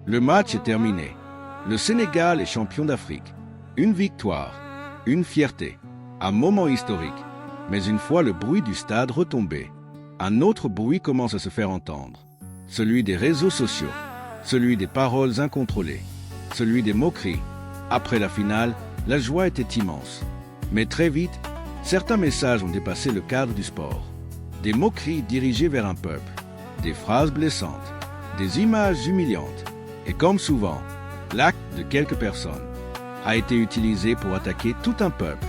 Le match est terminé. Le Sénégal est champion d'Afrique. Une victoire, une fierté, un moment historique. Mais une fois le bruit du stade retombé, un autre bruit commence à se faire entendre. Celui des réseaux sociaux, celui des paroles incontrôlées, celui des moqueries. Après la finale, la joie était immense. Mais très vite, certains messages ont dépassé le cadre du sport. Des moqueries dirigées vers un peuple, des phrases blessantes, des images humiliantes. Et comme souvent, l'acte de quelques personnes a été utilisé pour attaquer tout un peuple.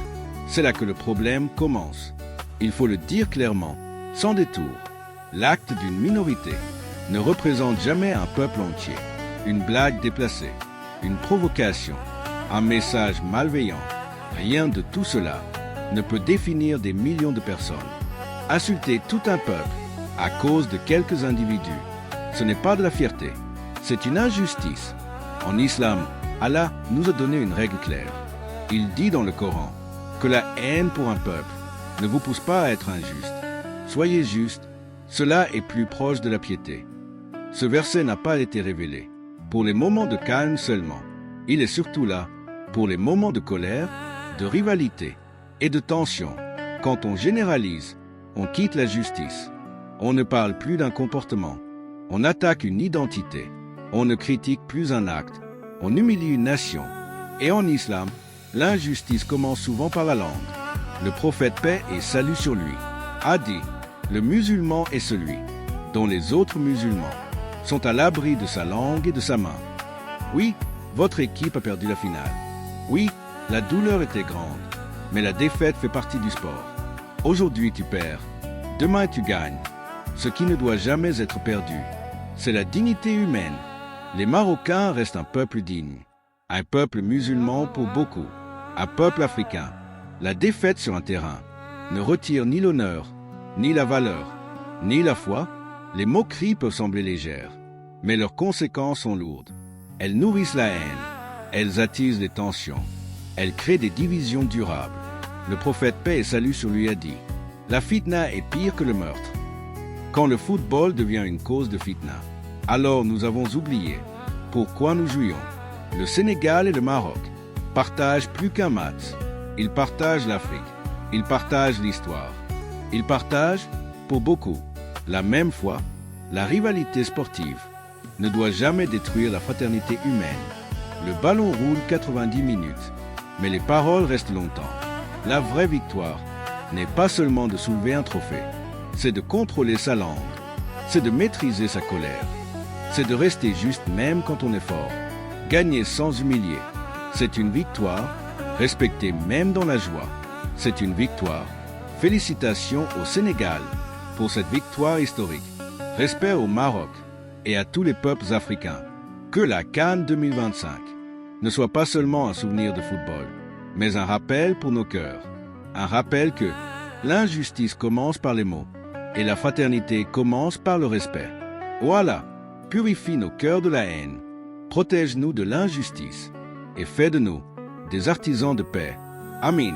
C'est là que le problème commence. Il faut le dire clairement, sans détour. L'acte d'une minorité ne représente jamais un peuple entier. Une blague déplacée, une provocation, un message malveillant. Rien de tout cela ne peut définir des millions de personnes. Insulter tout un peuple à cause de quelques individus, ce n'est pas de la fierté, c'est une injustice. En islam, Allah nous a donné une règle claire. Il dit dans le Coran que la haine pour un peuple ne vous pousse pas à être injuste. Soyez juste, cela est plus proche de la piété. Ce verset n'a pas été révélé pour les moments de calme seulement. Il est surtout là pour les moments de colère, de rivalité et de tension. Quand on généralise, on quitte la justice. On ne parle plus d'un comportement. On attaque une identité. On ne critique plus un acte. On humilie une nation. Et en islam, l'injustice commence souvent par la langue. Le prophète paix et salut sur lui a dit « Le musulman est celui dont les autres musulmans sont à l'abri de sa langue et de sa main. » Oui, votre équipe a perdu la finale. Oui, la douleur était grande, mais la défaite fait partie du sport. Aujourd'hui tu perds, demain tu gagnes. Ce qui ne doit jamais être perdu, c'est la dignité humaine. Les Marocains restent un peuple digne, un peuple musulman pour beaucoup, un peuple africain. La défaite sur un terrain ne retire ni l'honneur, ni la valeur, ni la foi. Les moqueries peuvent sembler légères, mais leurs conséquences sont lourdes. Elles nourrissent la haine, elles attisent les tensions, elles créent des divisions durables. Le prophète paix et salut sur lui a dit « La fitna est pire que le meurtre ». Quand le football devient une cause de fitna, alors nous avons oublié pourquoi nous jouions. Le Sénégal et le Maroc partagent plus qu'un match. Ils partagent l'Afrique, ils partagent l'histoire. Ils partagent, pour beaucoup, la même foi. La rivalité sportive ne doit jamais détruire la fraternité humaine. Le ballon roule 90 minutes, mais les paroles restent longtemps. La vraie victoire n'est pas seulement de soulever un trophée, c'est de contrôler sa langue, c'est de maîtriser sa colère, c'est de rester juste même quand on est fort. Gagner sans humilier, c'est une victoire. Respecter même dans la joie, c'est une victoire. Félicitations au Sénégal pour cette victoire historique. Respect au Maroc et à tous les peuples africains. Que la CAN 2025 ne soit pas seulement un souvenir de football, mais un rappel pour nos cœurs. Un rappel que l'injustice commence par les mots et la fraternité commence par le respect. Voilà, purifie nos cœurs de la haine, protège-nous de l'injustice et fais de nous des artisans de paix. Amin.